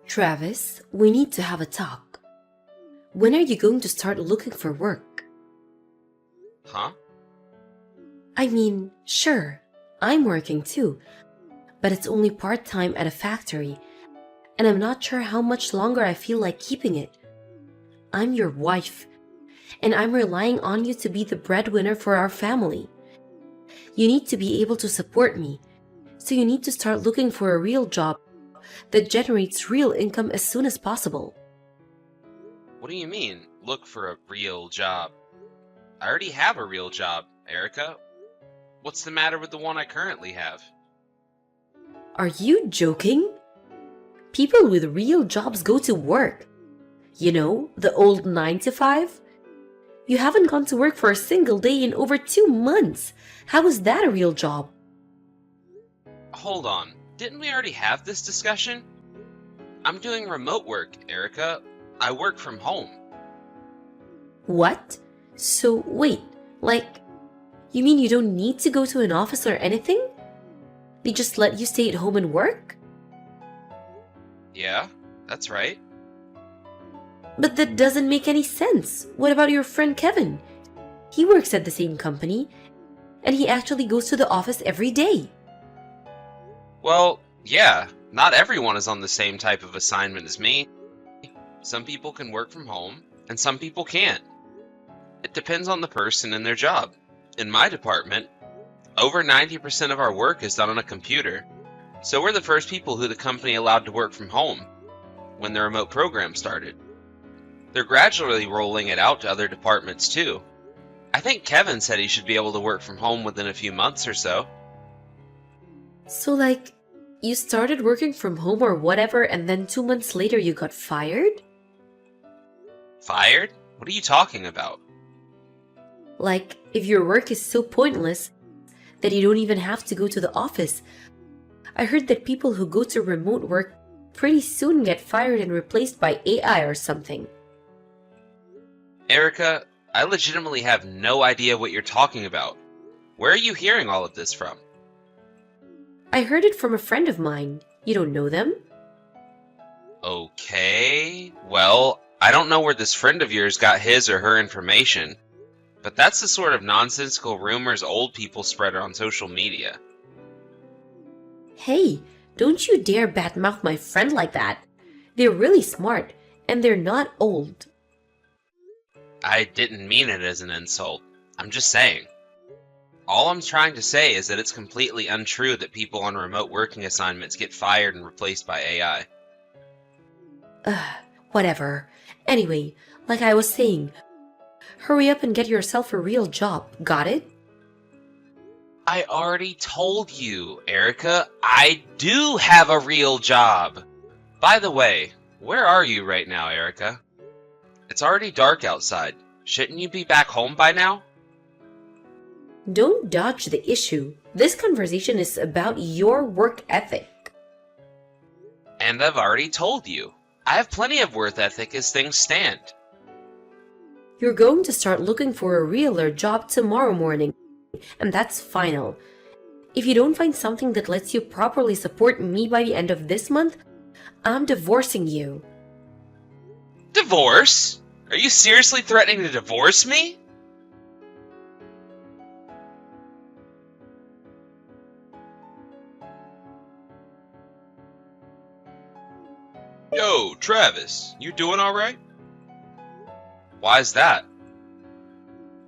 Travis, we need to have a talk. When are you going to start looking for work? Huh? I mean, sure, I'm working too, but it's only part time at a factory, and I'm not sure how much longer I feel like keeping it. I'm your wife, and I'm relying on you to be the breadwinner for our family. You need to be able to support me, so you need to start looking for a real job that generates real income as soon as possible. What do you mean, look for a real job? I already have a real job, Erica. What's the matter with the one I currently have? Are you joking? People with real jobs go to work. You know, the old 9 to 5? You haven't gone to work for a single day in over 2 months. How is that a real job? Hold on, didn't we already have this discussion? I'm doing remote work, Erica. I work from home. What? So, wait, like, you mean you don't need to go to an office or anything? They just let you stay at home and work? Yeah, that's right. But that doesn't make any sense. What about your friend Kevin? He works at the same company, and he actually goes to the office every day. Well, yeah, not everyone is on the same type of assignment as me. Some people can work from home, and some people can't. It depends on the person and their job. In my department, over 90% of our work is done on a computer, so we're the first people who the company allowed to work from home when the remote program started. They're gradually rolling it out to other departments too. I think Kevin said he should be able to work from home within a few months or so. So, like, you started working from home or whatever, and then 2 months later you got fired? Fired? What are you talking about? Like, if your work is so pointless that you don't even have to go to the office. I heard that people who go to remote work pretty soon get fired and replaced by AI or something. Erica, I legitimately have no idea what you're talking about. Where are you hearing all of this from? I heard it from a friend of mine. You don't know them? Okay, well, I don't know where this friend of yours got his or her information, but that's the sort of nonsensical rumors old people spread on social media. Hey, don't you dare badmouth my friend like that. They're really smart, and they're not old. I didn't mean it as an insult. I'm just saying. All I'm trying to say is that it's completely untrue that people on remote working assignments get fired and replaced by AI. Ugh, whatever. Anyway, like I was saying, hurry up and get yourself a real job, got it? I already told you, Erica, I do have a real job. By the way, where are you right now, Erica? It's already dark outside. Shouldn't you be back home by now? Don't dodge the issue. This conversation is about your work ethic. And I've already told you. I have plenty of work ethic as things stand. You're going to start looking for a realer job tomorrow morning, and that's final. If you don't find something that lets you properly support me by the end of this month, I'm divorcing you. Divorce? Are you seriously threatening to divorce me? Yo, Travis, you doing alright? Why's that?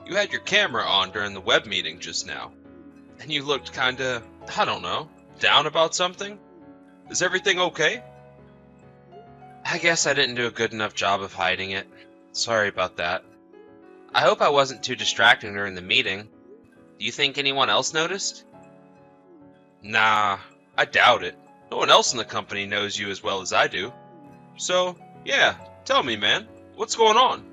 You had your camera on during the web meeting just now, and you looked kinda, I don't know, down about something? Is everything okay? I guess I didn't do a good enough job of hiding it. Sorry about that. I hope I wasn't too distracting during the meeting. Do you think anyone else noticed? Nah, I doubt it. No one else in the company knows you as well as I do. So, yeah, tell me, man, what's going on?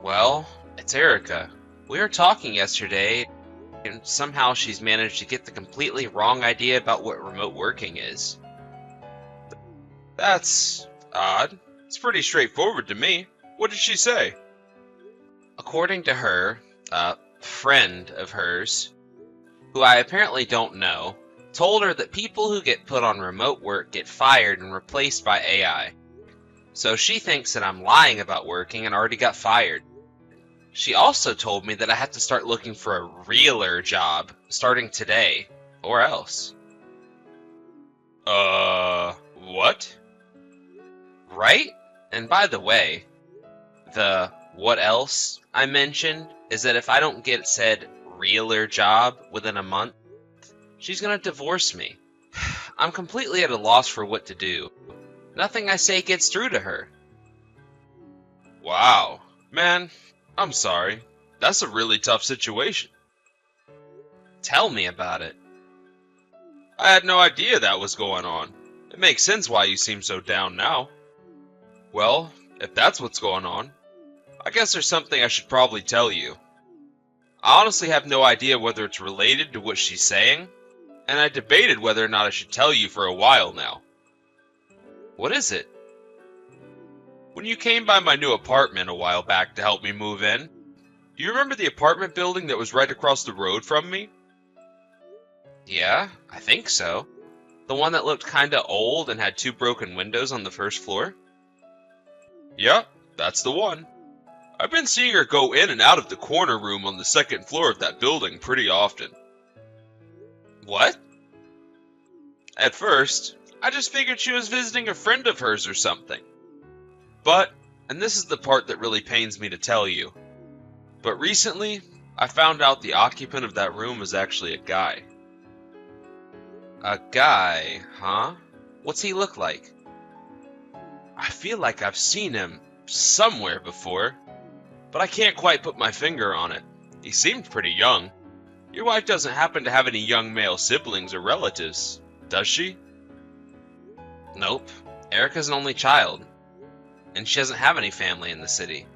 Well, it's Erica. We were talking yesterday, and somehow she's managed to get the completely wrong idea about what remote working is. That's odd. It's pretty straightforward to me. What did she say? According to her, a friend of hers, who I apparently don't know, Told her that people who get put on remote work get fired and replaced by AI. So she thinks that I'm lying about working and already got fired. She also told me that I have to start looking for a realer job starting today, or else. What? Right? And by the way, the what else I mentioned is that if I don't get said realer job within a month, she's gonna divorce me. I'm completely at a loss for what to do. Nothing I say gets through to her. Wow. Man, I'm sorry. That's a really tough situation. Tell me about it. I had no idea that was going on. It makes sense why you seem so down now. Well, if that's what's going on, I guess there's something I should probably tell you. I honestly have no idea whether it's related to what she's saying, and I debated whether or not I should tell you for a while now. What is it? When you came by my new apartment a while back to help me move in, do you remember the apartment building that was right across the road from me? Yeah, I think so. The one that looked kinda old and had 2 broken windows on the first floor? Yep, that's the one. I've been seeing her go in and out of the corner room on the 2nd floor of that building pretty often. What? At first, I just figured she was visiting a friend of hers or something. But, and this is the part that really pains me to tell you, but recently, I found out the occupant of that room was actually a guy. A guy, huh? What's he look like? I feel like I've seen him somewhere before, but I can't quite put my finger on it. He seemed pretty young. Your wife doesn't happen to have any young male siblings or relatives, does she? Nope. Erica's an only child, and she doesn't have any family in the city.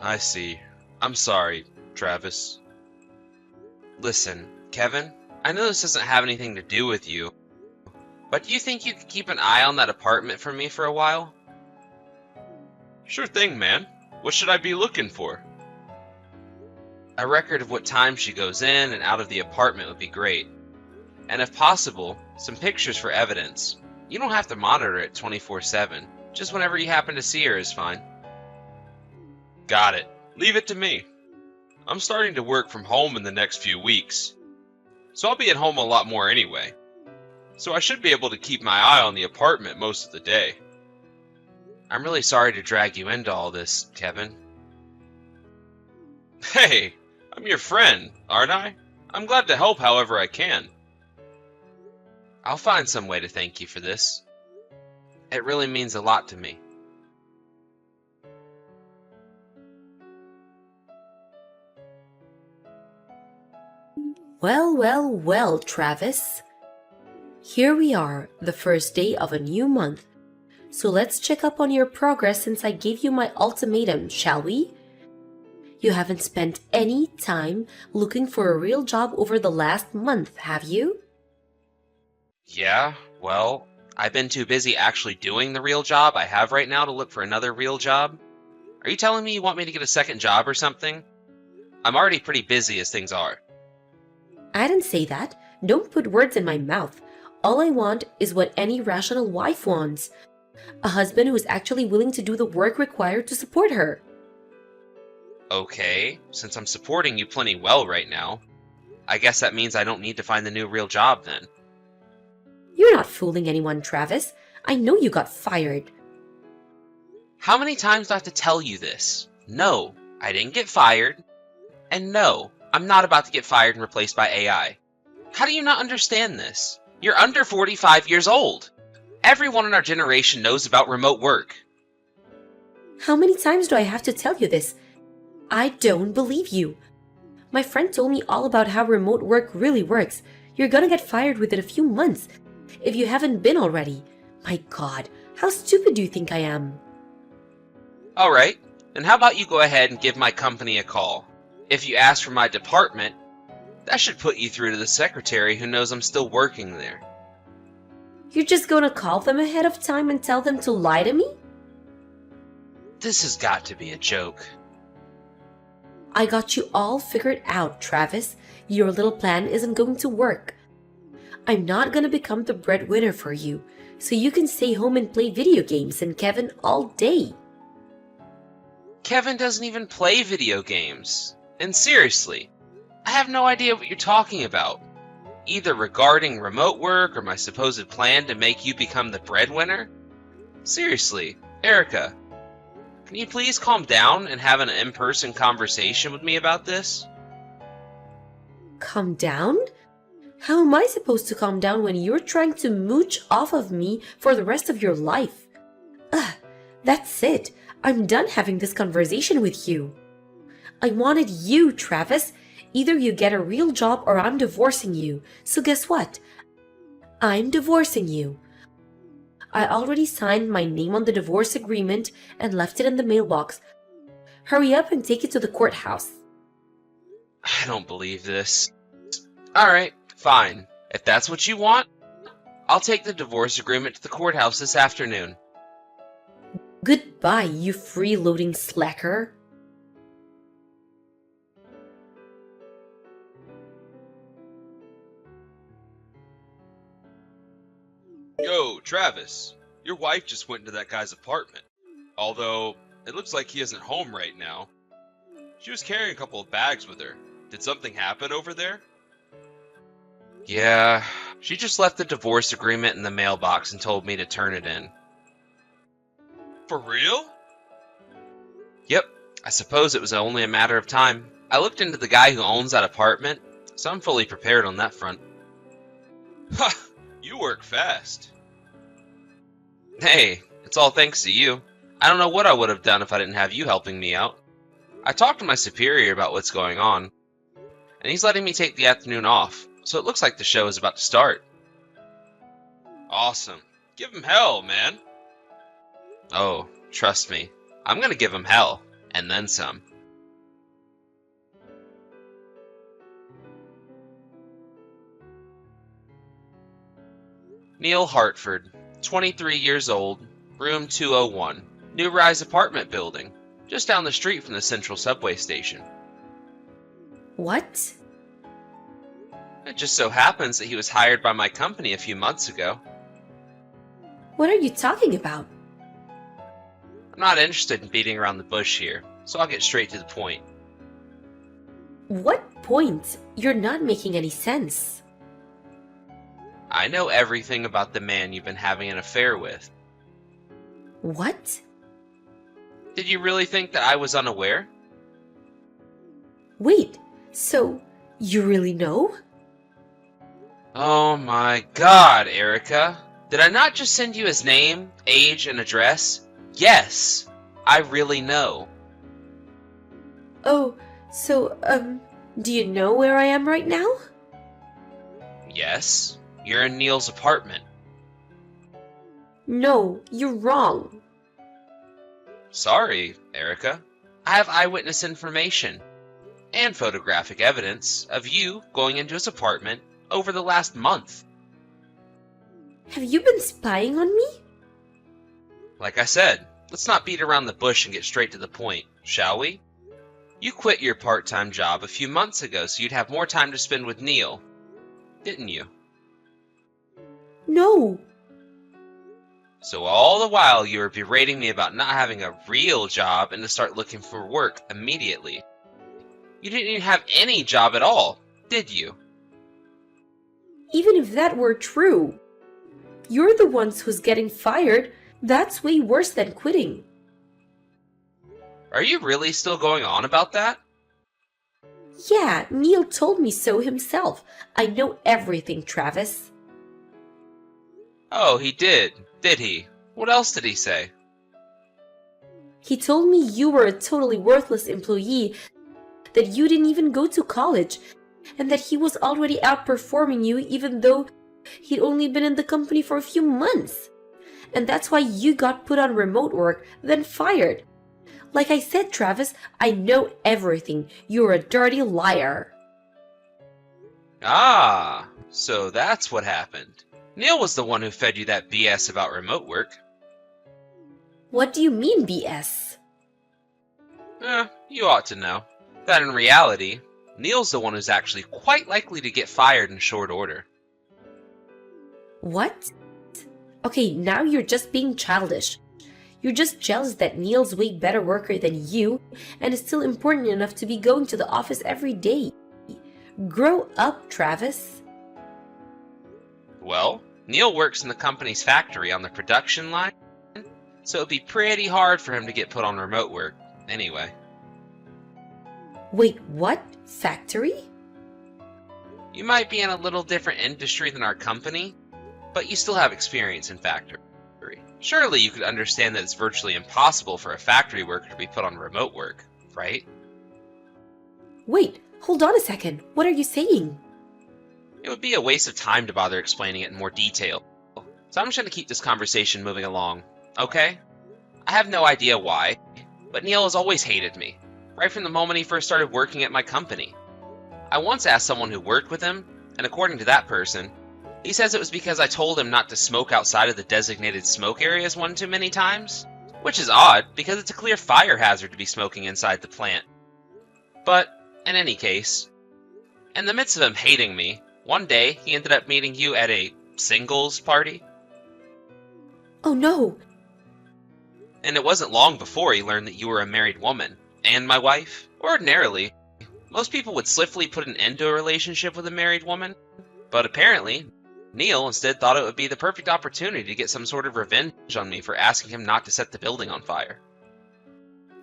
I see. I'm sorry, Travis. Listen, Kevin, I know this doesn't have anything to do with you, but do you think you could keep an eye on that apartment for me for a while? Sure thing, man. What should I be looking for? A record of what time she goes in and out of the apartment would be great. And if possible, some pictures for evidence. You don't have to monitor it 24/7. Just whenever you happen to see her is fine. Got it. Leave it to me. I'm starting to work from home in the next few weeks, so I'll be at home a lot more anyway. So I should be able to keep my eye on the apartment most of the day. I'm really sorry to drag you into all this, Kevin. Hey, I'm your friend, aren't I? I'm glad to help however I can. I'll find some way to thank you for this. It really means a lot to me. Well, well, well, Travis. Here we are, the first day of a new month. So let's check up on your progress since I gave you my ultimatum, shall we? You haven't spent any time looking for a real job over the last month, have you? Yeah, well, I've been too busy actually doing the real job I have right now to look for another real job. Are you telling me you want me to get a second job or something? I'm already pretty busy as things are. I didn't say that. Don't put words in my mouth. All I want is what any rational wife wants. A husband who is actually willing to do the work required to support her. Okay, since I'm supporting you plenty well right now, I guess that means I don't need to find the new real job then. You're not fooling anyone, Travis. I know you got fired. How many times do I have to tell you this? No, I didn't get fired. And no, I'm not about to get fired and replaced by AI. How do you not understand this? You're under 45 years old. Everyone in our generation knows about remote work. How many times do I have to tell you this? I don't believe you. My friend told me all about how remote work really works. You're gonna get fired within a few months, if you haven't been already. My God, how stupid do you think I am? Alright, then how about you go ahead and give my company a call? If you ask for my department, that should put you through to the secretary who knows I'm still working there. You're just gonna call them ahead of time and tell them to lie to me? This has got to be a joke. I got you all figured out, Travis. Your little plan isn't going to work. I'm not gonna become the breadwinner for you, so you can stay home and play video games and Kevin all day. Kevin doesn't even play video games. And seriously, I have no idea what you're talking about. Either regarding remote work or my supposed plan to make you become the breadwinner? Seriously, Erica, can you please calm down and have an in-person conversation with me about this? Calm down? How am I supposed to calm down when you're trying to mooch off of me for the rest of your life? Ugh, that's it. I'm done having this conversation with you. I wanted you, Travis. Either you get a real job or I'm divorcing you. So guess what? I'm divorcing you. I already signed my name on the divorce agreement and left it in the mailbox. Hurry up and take it to the courthouse. I don't believe this. Alright, fine. If that's what you want, I'll take the divorce agreement to the courthouse this afternoon. Goodbye, you freeloading slacker. Yo, Travis, your wife just went into that guy's apartment. Although, it looks like he isn't home right now. She was carrying a couple of bags with her. Did something happen over there? Yeah, she just left the divorce agreement in the mailbox and told me to turn it in. For real? Yep, I suppose it was only a matter of time. I looked into the guy who owns that apartment, so I'm fully prepared on that front. Ha! You work fast. Hey, it's all thanks to you. I don't know what I would have done if I didn't have you helping me out. I talked to my superior about what's going on, and he's letting me take the afternoon off, so it looks like the show is about to start. Awesome. Give him hell, man. Oh, trust me. I'm gonna give him hell, and then some. Neil Hartford, 23 years old, room 201, New Rise apartment building, just down the street from the Central Subway station. What? It just so happens that he was hired by my company a few months ago. What are you talking about? I'm not interested in beating around the bush here, so I'll get straight to the point. What point? You're not making any sense. I know everything about the man you've been having an affair with. What? Did you really think that I was unaware? Wait, so you really know? Oh my god, Erica. Did I not just send you his name, age, and address? Yes, I really know. Oh, so, do you know where I am right now? Yes, you're in Neil's apartment. No, you're wrong. Sorry, Erica. I have eyewitness information and photographic evidence of you going into his apartment over the last month. Have you been spying on me? Like I said, let's not beat around the bush and get straight to the point, shall we? You quit your part-time job a few months ago so you'd have more time to spend with Neil, didn't you? No. So all the while you were berating me about not having a real job and to start looking for work immediately. You didn't even have any job at all, did you? Even if that were true, you're the ones who's getting fired. That's way worse than quitting. Are you really still going on about that? Yeah, Neil told me so himself. I know everything, Travis. Oh, he did he? What else did he say? He told me you were a totally worthless employee, that you didn't even go to college, and that he was already outperforming you even though he'd only been in the company for a few months. And that's why you got put on remote work, then fired. Like I said, Travis, I know everything. You're a dirty liar. Ah, so that's what happened. Neil was the one who fed you that BS about remote work. What do you mean, BS? You ought to know that in reality, Neil's the one who's actually quite likely to get fired in short order. What? Okay, now you're just being childish. You're just jealous that Neil's way better worker than you and is still important enough to be going to the office every day. Grow up, Travis. Well, Neil works in the company's factory on the production line, so it'd be pretty hard for him to get put on remote work anyway. Wait, what? Factory? You might be in a little different industry than our company, but you still have experience in factory. Surely you could understand that it's virtually impossible for a factory worker to be put on remote work, right? Wait, hold on a second. What are you saying? It would be a waste of time to bother explaining it in more detail. So I'm just going to keep this conversation moving along, okay? I have no idea why, but Neil has always hated me, right from the moment he first started working at my company. I once asked someone who worked with him, and according to that person, he says it was because I told him not to smoke outside of the designated smoke areas one too many times, which is odd because it's a clear fire hazard to be smoking inside the plant. But, in any case, in the midst of him hating me, one day he ended up meeting you at a singles party. Oh no! And it wasn't long before he learned that you were a married woman, and my wife. Ordinarily, most people would swiftly put an end to a relationship with a married woman, but apparently, Neil instead thought it would be the perfect opportunity to get some sort of revenge on me for asking him not to set the building on fire.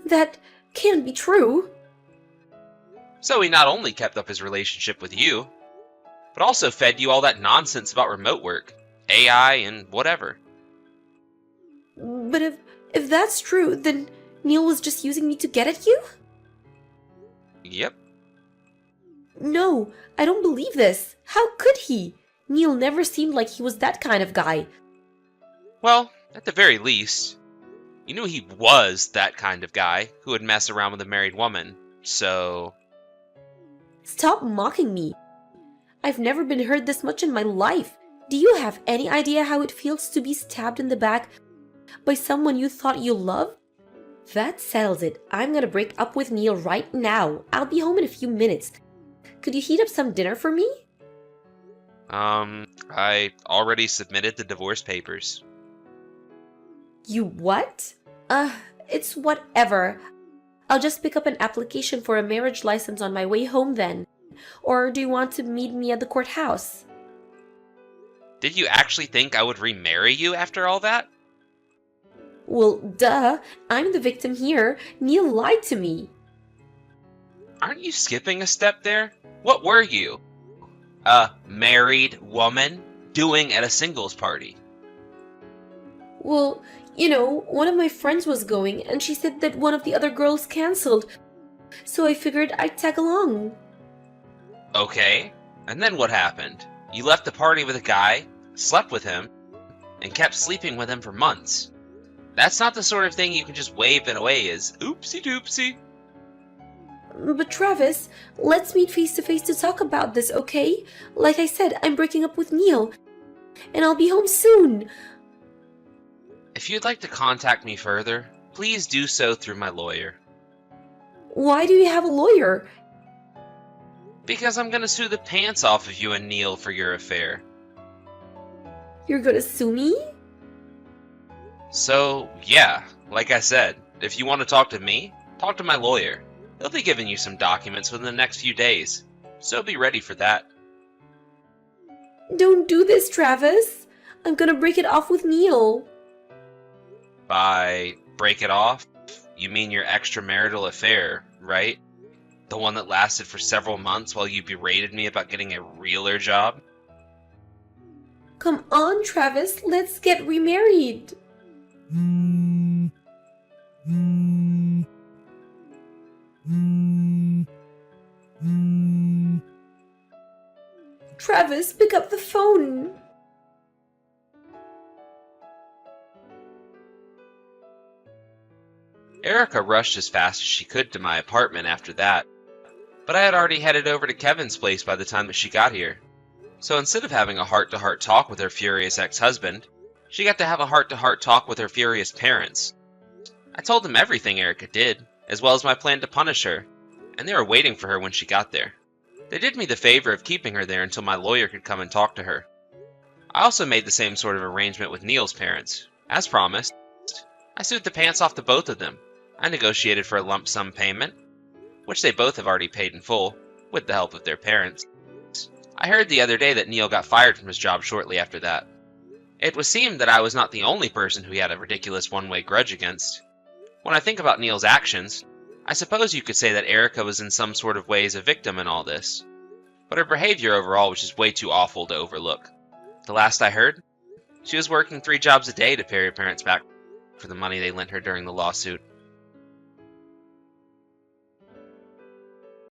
That can't be true. So he not only kept up his relationship with you, but also fed you all that nonsense about remote work, AI, and whatever. But if that's true, then Neil was just using me to get at you? Yep. No, I don't believe this. How could he? Neil never seemed like he was that kind of guy. Well, at the very least, you knew he was that kind of guy who would mess around with a married woman, so... Stop mocking me. I've never been hurt this much in my life. Do you have any idea how it feels to be stabbed in the back by someone you thought you loved? That settles it. I'm gonna break up with Neil right now. I'll be home in a few minutes. Could you heat up some dinner for me? I already submitted the divorce papers. You what? It's whatever. I'll just pick up an application for a marriage license on my way home then. Or do you want to meet me at the courthouse? Did you actually think I would remarry you after all that? Well, duh. I'm the victim here. Neil lied to me. Aren't you skipping a step there? What were you? A married woman doing at a singles party? Well, one of my friends was going and she said that one of the other girls canceled. So I figured I'd tag along. Okay, and then what happened? You left the party with a guy, slept with him, and kept sleeping with him for months. That's not the sort of thing you can just wave it away as oopsie doopsie. But Travis, let's meet face to face to talk about this, okay? Like I said, I'm breaking up with Neil. And I'll be home soon. If you'd like to contact me further, please do so through my lawyer. Why do you have a lawyer? Because I'm gonna sue the pants off of you and Neil for your affair. You're gonna sue me? So, yeah, like I said, if you want to talk to me, talk to my lawyer. He'll be giving you some documents within the next few days, so be ready for that. Don't do this, Travis. I'm gonna break it off with Neil. By break it off, you mean your extramarital affair, right? The one that lasted for several months while you berated me about getting a realer job? Come on, Travis, let's get remarried. Travis, pick up the phone. Erica rushed as fast as she could to my apartment after that, but I had already headed over to Kevin's place by the time that she got here. So instead of having a heart-to-heart talk with her furious ex-husband, she got to have a heart-to-heart talk with her furious parents. I told them everything Erica did, as well as my plan to punish her, and they were waiting for her when she got there. They did me the favor of keeping her there until my lawyer could come and talk to her. I also made the same sort of arrangement with Neil's parents. As promised, I sued the pants off to both of them. I negotiated for a lump sum payment, which they both have already paid in full, with the help of their parents. I heard the other day that Neil got fired from his job shortly after that. It would seem that I was not the only person who he had a ridiculous one-way grudge against. When I think about Neil's actions, I suppose you could say that Erica was in some sort of ways a victim in all this. But her behavior overall was just way too awful to overlook. The last I heard, she was working 3 jobs a day to pay her parents back for the money they lent her during the lawsuit.